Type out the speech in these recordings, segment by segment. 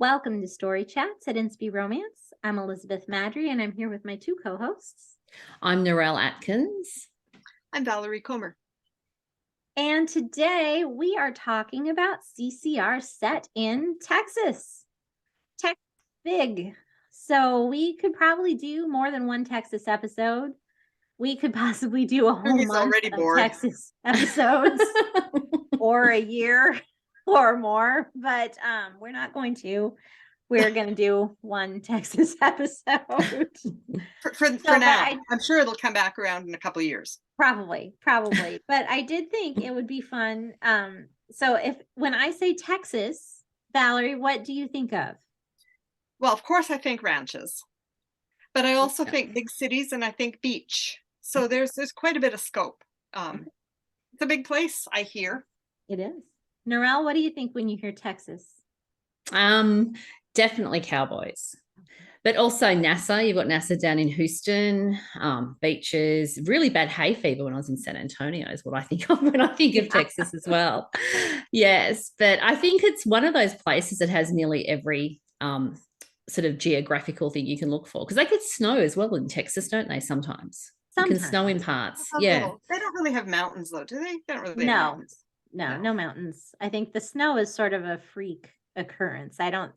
Welcome to Story Chats at Inspy Romance. I'm Elizabeth Madry, and I'm here with my two co-hosts. I'm Narelle Atkins. I'm Valerie Comer. And today we are talking about CCR Set in Texas. Texas big. So we could probably do more than one Texas episode. We could possibly do a whole month of Texas episodes or a year or more, but we're not going to. We're going to do one Texas episode. For now. I'm sure it'll come back around in a couple of years. Probably. But I did think it would be fun. So when I say Texas, Valerie, what do you think of? Well, of course, I think ranches, but I also think big cities and I think beach. So there's quite a bit of scope. It's a big place, I hear. It is. Narelle, what do you think when you hear Texas? Definitely Cowboys, but also NASA. You've got NASA down in Houston, beaches, really bad hay fever when I was in San Antonio is what I think of when I think of Texas as well. Yes, but I think it's one of those places that has nearly every sort of geographical thing you can look for, because they get snow as well in Texas, don't they? Sometimes. It can snow in parts. Yeah. They don't really have mountains though, do they? They don't really have mountains. No mountains. I think the snow is sort of a freak occurrence. I don't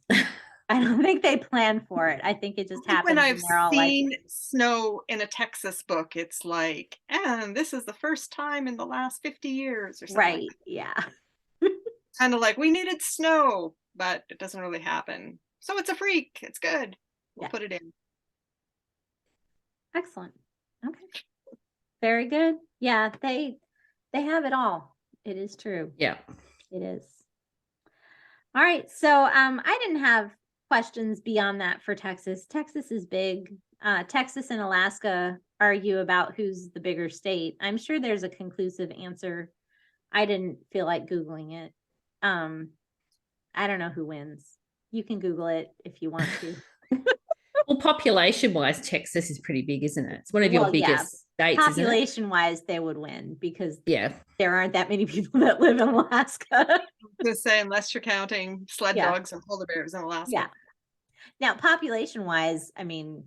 think they plan for it. I think it just happens. When I've seen snow in a Texas book, it's like, and this is the first time in the last 50 years or something. Right. Like yeah. Kind of like we needed snow, but it doesn't really happen. So it's a freak. It's good. We'll put it in. Excellent. Okay. Very good. Yeah, they have it all. It is true. Yeah. It is. All right. So I didn't have questions beyond that for Texas. Texas is big. Texas and Alaska argue about who's the bigger state. I'm sure there's a conclusive answer. I didn't feel like Googling it. I don't know who wins. You can Google it if you want to. Well, population-wise, Texas is pretty big, isn't it? It's one of your biggest states, population-wise, they would win because there aren't that many people that live in Alaska. Just say, unless you're counting sled dogs and polar bears in Alaska. Yeah. Now, population-wise, I mean,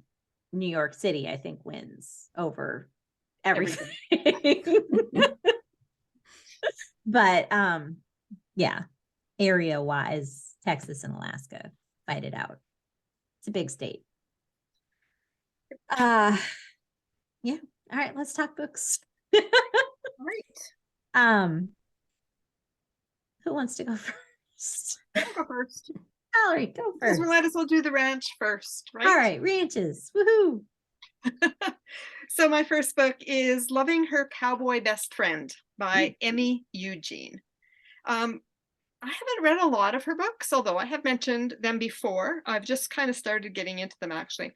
New York City, I think, wins over everything. But yeah, area-wise, Texas and Alaska fight it out. It's a big state. Yeah. All right, let's talk books. All right. Who wants to go first? I'll go first. Valerie, go first. We might as well do the ranch first, right? All right, ranches. Woohoo. So my first book is Loving Her Cowboy Best Friend by Emmy Eugene. I haven't read a lot of her books, although I have mentioned them before. I've just kind of started getting into them, actually.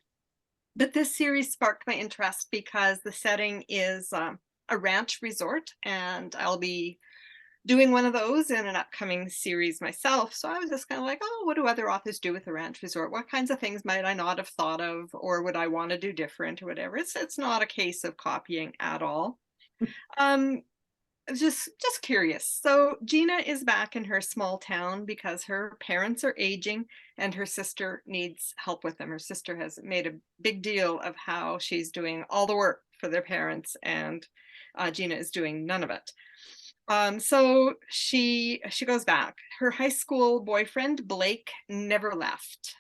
But this series sparked my interest because the setting is a ranch resort, and I'll be doing one of those in an upcoming series myself. So I was just kind of like, oh, what do other authors do with a ranch resort? What kinds of things might I not have thought of, or would I want to do different or whatever? It's not a case of copying at all. Just curious. So Gina is back in her small town because her parents are aging and her sister needs help with them. Her sister has made a big deal of how she's doing all the work for their parents, and Gina is doing none of it. So she goes back. Her high school boyfriend, Blake, never left.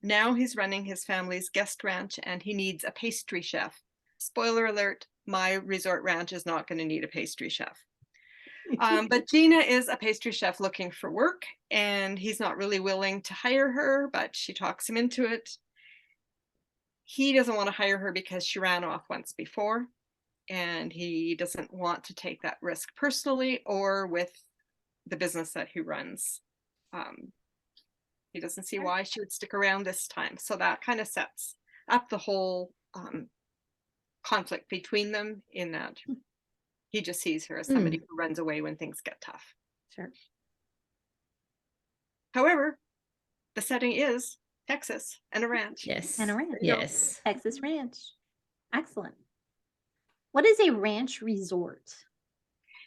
Now he's running his family's guest ranch and he needs a pastry chef. Spoiler alert, my resort ranch is not going to need a pastry chef. But Gina is a pastry chef looking for work, and he's not really willing to hire her, but she talks him into it. He doesn't want to hire her because she ran off once before, and he doesn't want to take that risk personally or with the business that he runs. He doesn't see why she would stick around this time. So that kind of sets up the whole conflict between them, in that he just sees her as somebody who runs away when things get tough. Sure. However, the setting is Texas and a ranch. Yes. And a ranch. Yes. Texas ranch. Excellent. What is a ranch resort?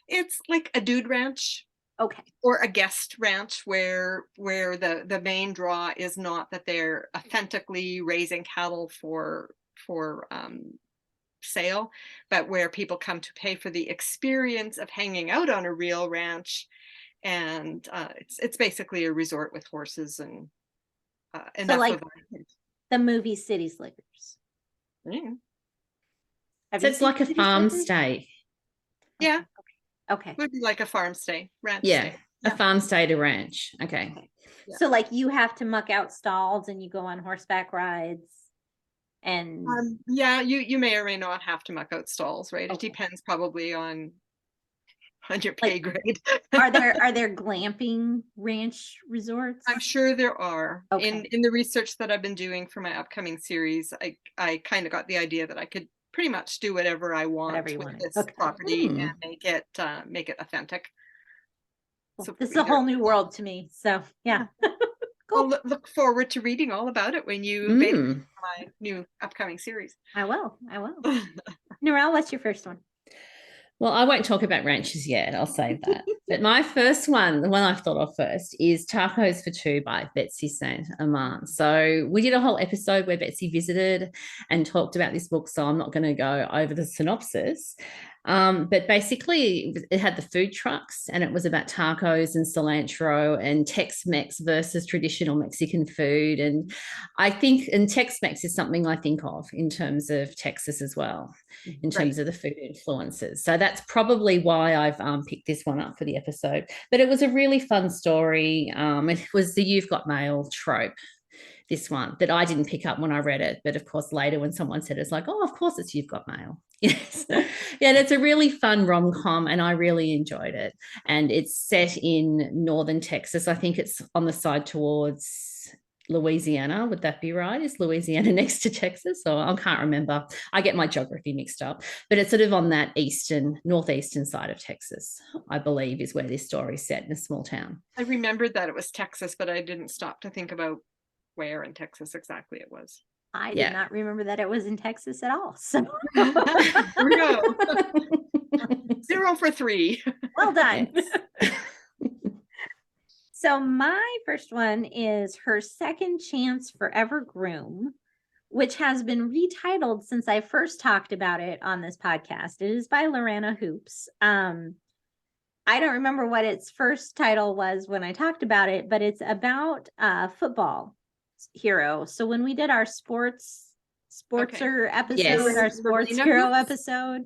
It's like a dude ranch. Okay. Or a guest ranch where the main draw is not that they're authentically raising cattle for sale, but where people come to pay for the experience of hanging out on a real ranch. And it's basically a resort with horses and enough like of it. the movie City Slickers. Mm. So it's like a farm stay. Yeah. Okay. Would be like a farm stay, ranch Yeah. stay. A farm stay to ranch. Okay. Yeah. So like you have to muck out stalls and you go on horseback rides and yeah, you may or may not have to muck out stalls, right? Okay. It depends probably on your pay grade. are there glamping ranch resorts? I'm sure there are. Okay. In the research that I've been doing for my upcoming series, I kind of got the idea that I could pretty much do whatever I want with this property and make it authentic. Well, So this is a whole new world to me. So yeah. Cool. Well, look forward to reading all about it when you beta my new upcoming series. I will. Narelle, what's your first one? Well, I won't talk about ranches yet. I'll save that. But my first one, the one I thought of first, is Tacos for Two by Betsy St. Amant. So we did a whole episode where Betsy visited and talked about this book. So I'm not going to go over the synopsis. But basically, it had the food trucks and it was about tacos and cilantro and Tex-Mex versus traditional Mexican food. And I think, and Tex-Mex is something I think of in terms of Texas as well, in terms of the food influences. So that's probably why I've picked this one up for the episode. But it was a really fun story. It was the You've Got Mail trope, this one, that I didn't pick up when I read it. But of course, later when someone said it, it's like, oh, of course it's You've Got Mail. Yes. Yeah, it's a really fun rom-com and I really enjoyed it. And it's set in northern Texas. I think it's on the side towards Louisiana. Would that be right? Is Louisiana next to Texas? Or I can't remember. I get my geography mixed up. But it's sort of on that northeastern side of Texas, I believe, is where this story is set, in a small town. I remembered that it was Texas, but I didn't stop to think about where in Texas exactly it was. I did not remember that it was in Texas at all. So here we go. 0 for 3. Well done. So my first one is Her Second Chance Forever Groom, which has been retitled since I first talked about it on this podcast. It is by Lorana Hoops. I don't remember what its first title was when I talked about it, but it's about football hero. So when we did our sportser episode, our sports hero episode,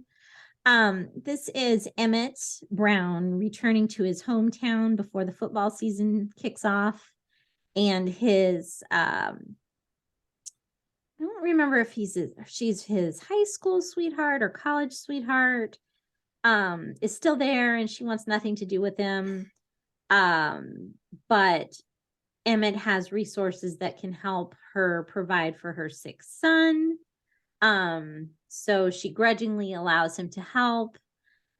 this is Emmett Brown returning to his hometown before the football season kicks off, and his I don't remember if she's his high school sweetheart or college sweetheart, is still there and she wants nothing to do with him, but Emmett has resources that can help her provide for her sick son. So she grudgingly allows him to help.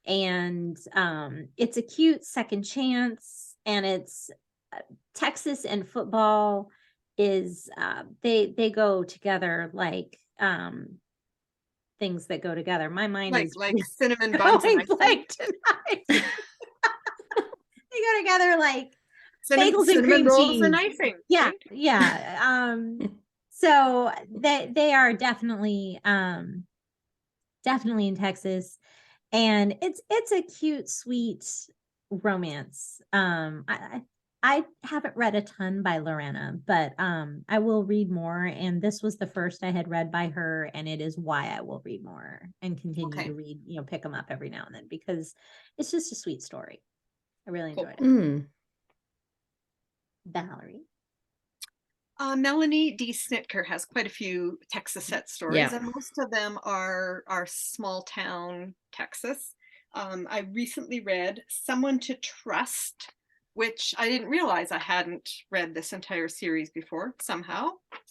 And it's a cute second chance. And it's Texas and football is they go together like things that go together. My mind is like cinnamon buns and like tonight. They go together like bagels and cream rolls cheese and icing. Yeah, right? yeah. So they are definitely in Texas, and it's a cute, sweet romance. I haven't read a ton by Lorana, but I will read more. And this was the first I had read by her, and it is why I will read more and continue to read. Pick them up every now and then because it's just a sweet story. I really enjoyed it. Valerie. Melanie D. Snitker has quite a few Texas Set stories, and most of them are small town Texas. I recently read Someone to Trust, which I didn't realize I hadn't read this entire series before somehow.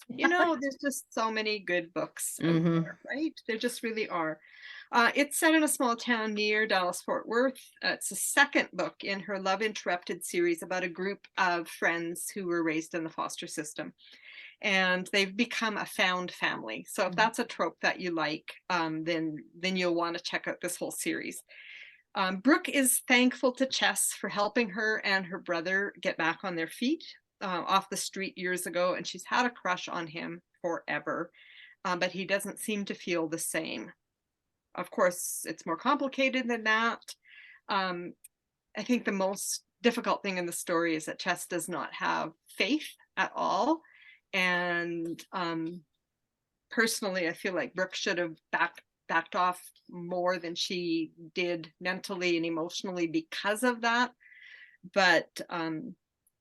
There's just so many good books out there, right? There just really are. It's set in a small town near Dallas-Fort Worth. It's the second book in her Love Interrupted series about a group of friends who were raised in the foster system. And they've become a found family. So if that's a trope that you like, then you'll want to check out this whole series. Brooke is thankful to Chess for helping her and her brother get back on their feet off the street years ago, and she's had a crush on him forever, but he doesn't seem to feel the same. Of course, it's more complicated than that. I think the most difficult thing in the story is that Chess does not have faith at all, and personally, I feel like Brooke should have backed off more than she did mentally and emotionally because of that. But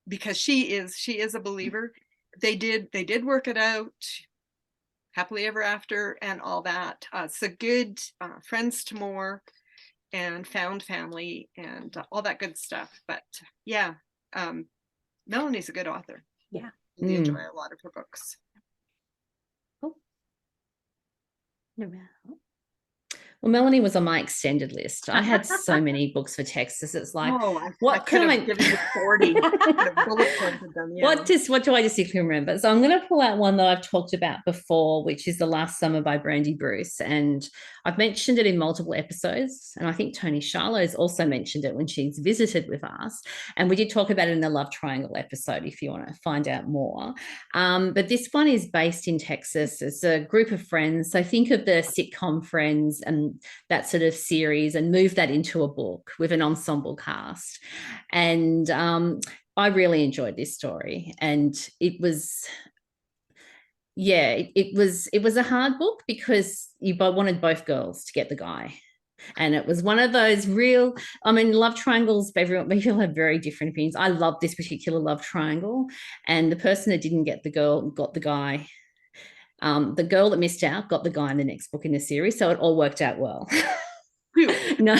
because she is a believer, they did work it out, happily ever after and all that. So good, friends to more, and found family and all that good stuff. But yeah, Melanie's a good author. Yeah. We enjoy a lot of her books. Narelle. Well, Melanie was on my extended list. I had so many books for Texas. It's like, what can I give you 40 bullet pointed them? Yeah. What do I distinctly remember? So I'm going to pull out one that I've talked about before, which is The Last Summer by Brandi Bruce. And I've mentioned it in multiple episodes. And I think Tony Charlo's also mentioned it when she's visited with us. And we did talk about it in the Love Triangle episode if you want to find out more. But this one is based in Texas. It's a group of friends. So think of the sitcom Friends and that sort of series and move that into a book with an ensemble cast. And I really enjoyed this story. And it was, it was a hard book because you wanted both girls to get the guy. And it was one of those love triangles, people have very different opinions. I love this particular love triangle. And the person that didn't get the girl got the guy. The girl that missed out got the guy in the next book in the series. So it all worked out well. No.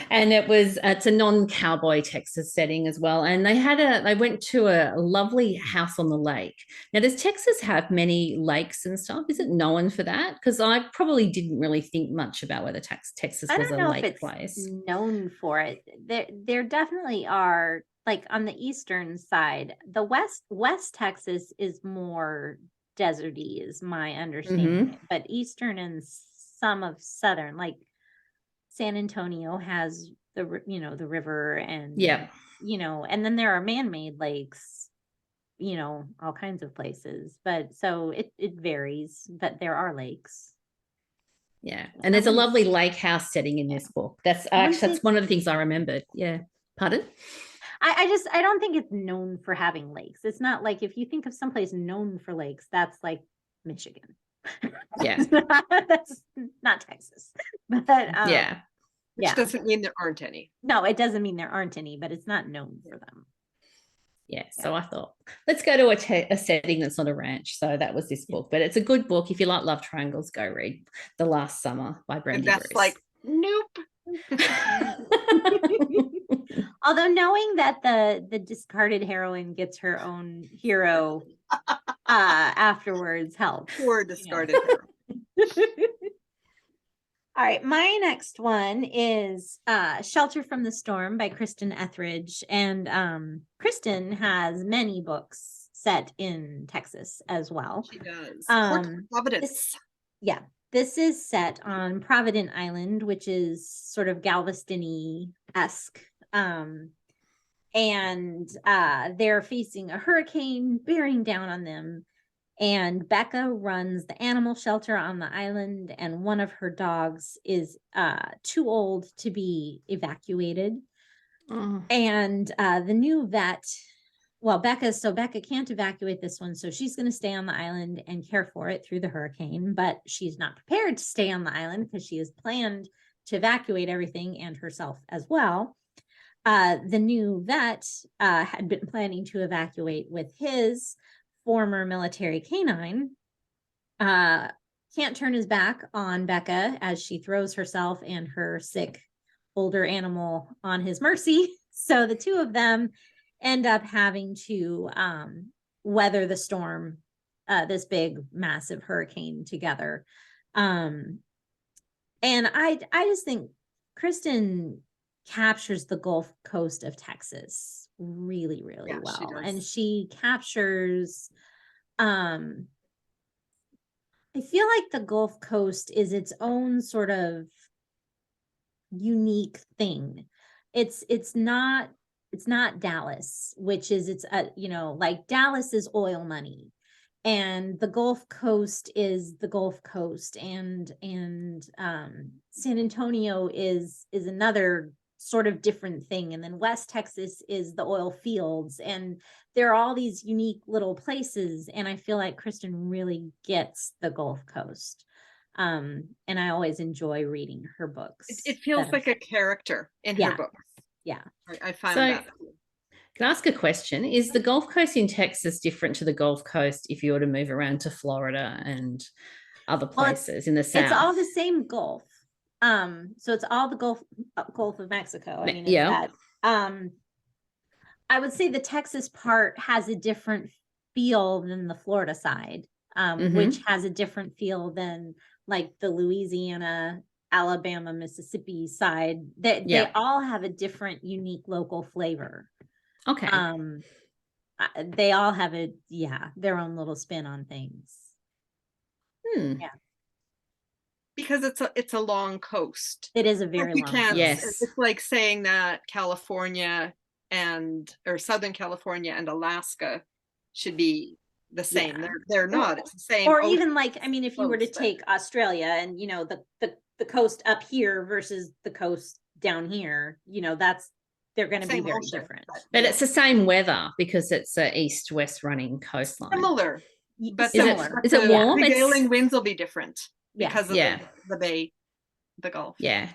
And it's a non-cowboy Texas setting as well. And they went to a lovely house on the lake. Now, does Texas have many lakes and stuff? Is it known for that? Because I probably didn't really think much about whether Texas was a lake place. Known for it. There definitely are, like on the eastern side. The West Texas is more deserty, is my understanding. But eastern and some of southern, like San Antonio has the river and and then there are man-made lakes, all kinds of places. But so it varies, but there are lakes. Yeah, and there's a lovely lake house setting in this book. That's one of the things I remembered. Yeah, pardon. I don't think it's known for having lakes. It's not like if you think of someplace known for lakes, that's like Michigan. Yeah. That's not Texas. But which doesn't mean there aren't any. No, it doesn't mean there aren't any, but it's not known for them. Yeah, so I thought, let's go to a setting that's not a ranch. So that was this book. But it's a good book. If you like love triangles, go read The Last Summer by Brandi Bruce. That's like, nope. Although knowing that the discarded heroine gets her own hero afterwards helps. Poor discarded hero. All right, my next one is Shelter from the Storm by Kristen Ethridge. And Kristen has many books set in Texas as well. She does. Providence. This is set on Provident Island, which is sort of Galveston-y-esque. And they're facing a hurricane bearing down on them. And Becca runs the animal shelter on the island, and one of her dogs is too old to be evacuated. And the new vet, Becca can't evacuate this one, so she's going to stay on the island and care for it through the hurricane, but she's not prepared to stay on the island because she has planned to evacuate everything and herself as well. The new vet had been planning to evacuate with his former military canine, can't turn his back on Becca as she throws herself and her sick older animal on his mercy. So the two of them end up having to weather the storm, this big, massive hurricane together. And I just think Kristen captures the Gulf Coast of Texas really, really well. And she captures, I feel like the Gulf Coast is its own sort of unique thing. It's not Dallas, which is like Dallas is oil money, and the Gulf Coast is the Gulf Coast, and San Antonio is another sort of different thing, and then West Texas is the oil fields, and there are all these unique little places, and I feel like Kristen really gets the Gulf Coast. And I always enjoy reading her books. It feels like a character in her book. Yeah. I find So, that. can I ask a question? Is the Gulf Coast in Texas different to the Gulf Coast if you were to move around to Florida and other places in the South? It's all the same Gulf. So it's all the Gulf of Mexico. I mean, it's that. I would say the Texas part has a different feel than the Florida side, which has a different feel than like the Louisiana, Alabama, Mississippi side. They all have a different, unique local flavor. Okay. They all have their own little spin on things. Yeah. Because it's a long coast. It is a very long coast. Yes. It's like saying that California or Southern California and Alaska should be the same. They're not. It's the same. Or even like, I mean, if you were to take Australia and the coast up here versus the coast down here, they're going to be very different. But it's the same weather because it's an east-west running coastline. Similar. But is it warm? The prevailing winds will be different because of the bay, the Gulf. Yeah.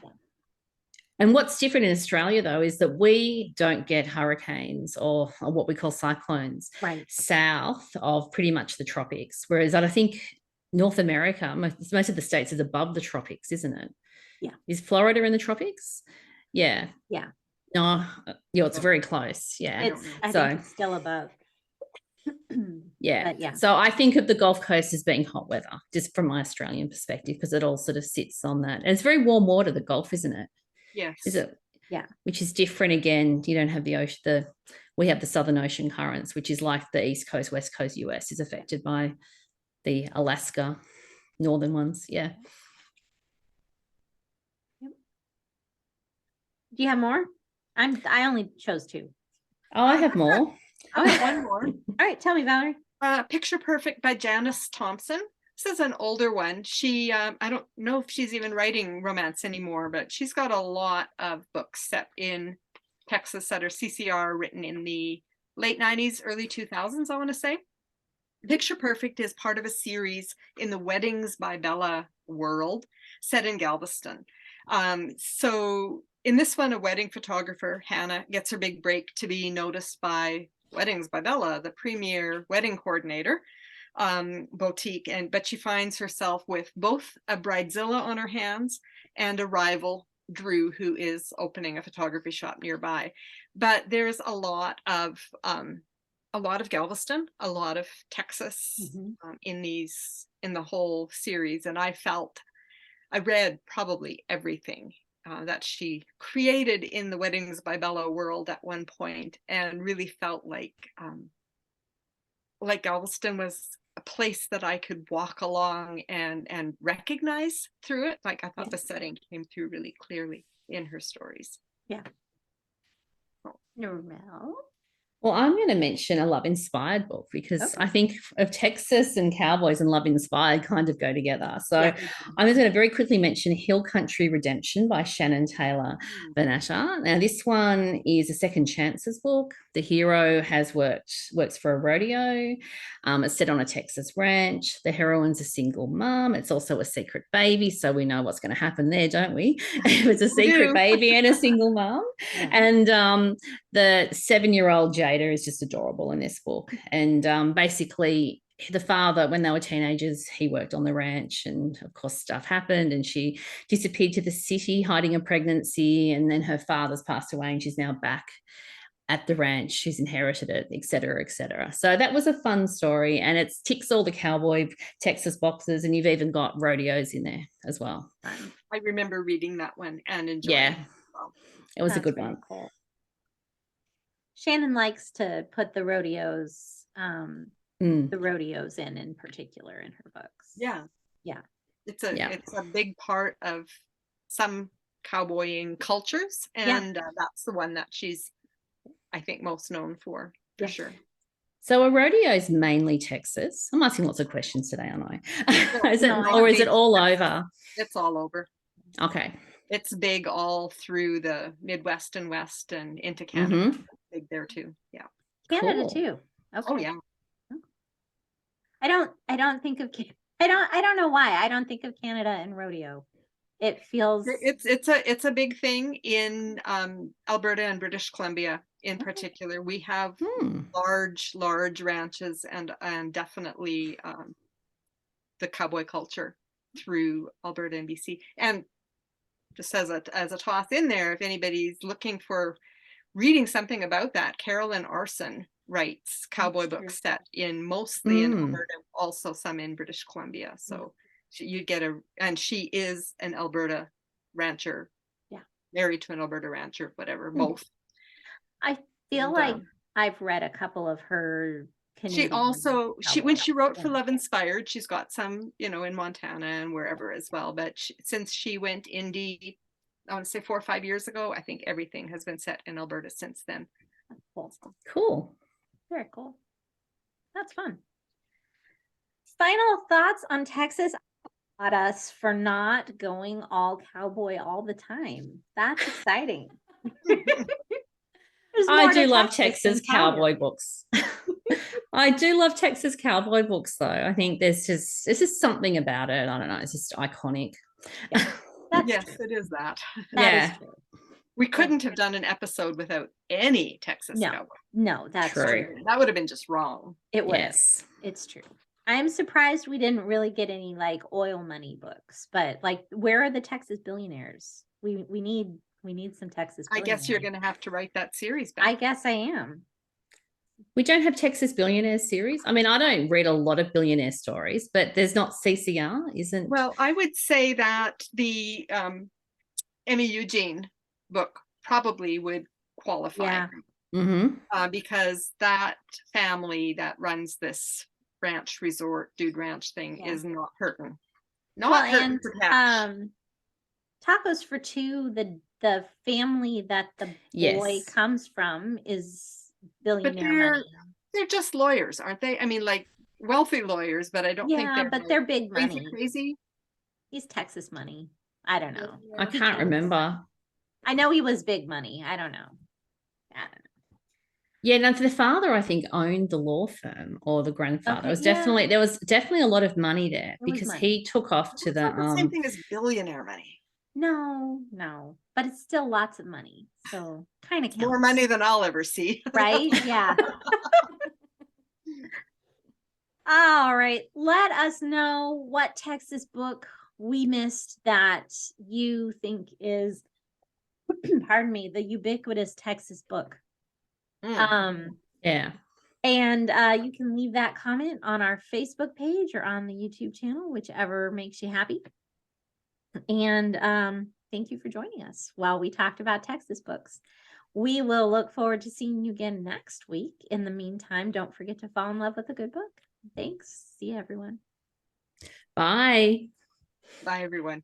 And what's different in Australia, though, is that we don't get hurricanes or what we call cyclones south of pretty much the tropics, whereas I think North America, most of the states is above the tropics, isn't it? Yeah. Is Florida in the tropics? Yeah. Yeah. No, it's very close. Yeah. I think it's still above. Yeah. So I think of the Gulf Coast as being hot weather, just from my Australian perspective, because it all sort of sits on that. And it's very warm water, the Gulf, isn't it? Yes. Is it? Yeah. Which is different again. You don't have the ocean. We have the Southern Ocean currents, which is like the East Coast, West Coast US is affected by the Alaska northern ones. Yeah. Yep. Do you have more? I only chose 2. Oh, I have more. Oh, I have one more. All right, tell me, Valerie. Picture Perfect by Janice Thompson. This is an older one. She, I don't know if she's even writing romance anymore, but she's got a lot of books set in Texas that are CCR, written in the late 90s, early 2000s, I want to say. Picture Perfect is part of a series in the Weddings by Bella world set in Galveston. So in this one, a wedding photographer, Hannah, gets her big break to be noticed by Weddings by Bella, the premier wedding coordinator boutique, but she finds herself with both a bridezilla on her hands and a rival, Drew, who is opening a photography shop nearby. But there's a lot of Galveston, a lot of Texas in the whole series, and I read probably everything that she created in the Weddings by Bella world at one point, and really felt like Galveston was a place that I could walk along and recognize through it. Like I thought the setting came through really clearly in her stories. Yeah. Narelle? Well, I'm going to mention a love-inspired book because I think of Texas and cowboys and love-inspired kind of go together. So I'm just going to very quickly mention Hill Country Redemption by Shannon Taylor Vannatter. Now, this one is a second chances book. The hero works for a rodeo. It's set on a Texas ranch. The heroine's a single mom. It's also a secret baby, so we know what's going to happen there, don't we? It's a secret baby and a single mom. And the 7-year-old Jada is just adorable in this book. And basically, the father, when they were teenagers, he worked on the ranch, and of course stuff happened, and she disappeared to the city hiding a pregnancy, and then her father's passed away and she's now back at the ranch. She's inherited it, et cetera, et cetera. So that was a fun story, and it ticks all the cowboy Texas boxes, and you've even got rodeos in there as well. I remember reading that one and enjoying it. It was a good one. Cool. Shannon likes to put the rodeos in particular in her books. Yeah. Yeah. It's a big part of some cowboying cultures, Yeah. and that's the one that she's, I think, most known for Yeah. sure. So a rodeo is mainly Texas. I'm asking lots of questions today, aren't I? Is it, No, or is it all over? It's all over. Okay. It's big all through the Midwest and West and into Canada. Mhm. Big there too. Yeah. Canada Cool. too. Okay. Oh yeah. I don't think of I don't know why. I don't think of Canada and rodeo. It feels It's a big thing in Alberta and British Columbia in Okay. particular. We have Hmm. large ranches and definitely the cowboy culture through Alberta and BC. And just as a toss in there, if anybody's looking for reading something about that, Carolyn Arson writes cowboy books set in mostly in Alberta, also some in British Columbia. So you get and she is an Alberta rancher, married to an Alberta rancher, whatever, both. I feel like I've read a couple of her Canadian. She also when she wrote for Yeah. Love Inspired, she's got some, in Montana and wherever as well. But since she went indie, I want to say 4 or 5 years ago, I think everything has been set in Alberta since then. Cool. Very cool. That's fun. Final thoughts on Texas. At us for not going all cowboy all the time. That's exciting. I do love Texas cowboy books. I do love Texas cowboy books, though. I think there's just something about it. I don't know. It's just iconic. Yeah, yes, true. It is that. That is true. We couldn't have done an episode without any Texas cowboy. No, that's true. That would have been just wrong. It would. Yes. It's true. I'm surprised we didn't really get any like oil money books, but like, where are the Texas billionaires? We need some Texas. I guess you're going to have to write that series back. I guess I am. We don't have Texas Billionaires series. I mean, I don't read a lot of billionaire stories, but there's not CCR, isn't? Well, I would say that the Emmy Eugene book probably would qualify. Yeah. Because that family that runs this ranch resort dude ranch thing is not hurting. And Tacos for Two, the family that the boy comes from is billionaire money. They're just lawyers, aren't they? I mean, like wealthy lawyers, but I don't think they're but they're big money. Crazy. He's Texas money. I don't know. I can't remember. I know he was big money. I don't know. Yeah, no, the father, I think, owned the law firm, or the grandfather. Okay, there was definitely a lot of money there because he took off to the same thing as billionaire money. No, but it's still lots of money. So kind of more money than I'll ever see. Right? Yeah. All right. Let us know what Texas book we missed that you think is, pardon me, the ubiquitous Texas book. Yeah. And you can leave that comment on our Facebook page or on the YouTube channel, whichever makes you happy. And thank you for joining us while we talked about Texas books. We will look forward to seeing you again next week. In the meantime, don't forget to fall in love with a good book. Thanks. See you, everyone. Bye. Bye, everyone.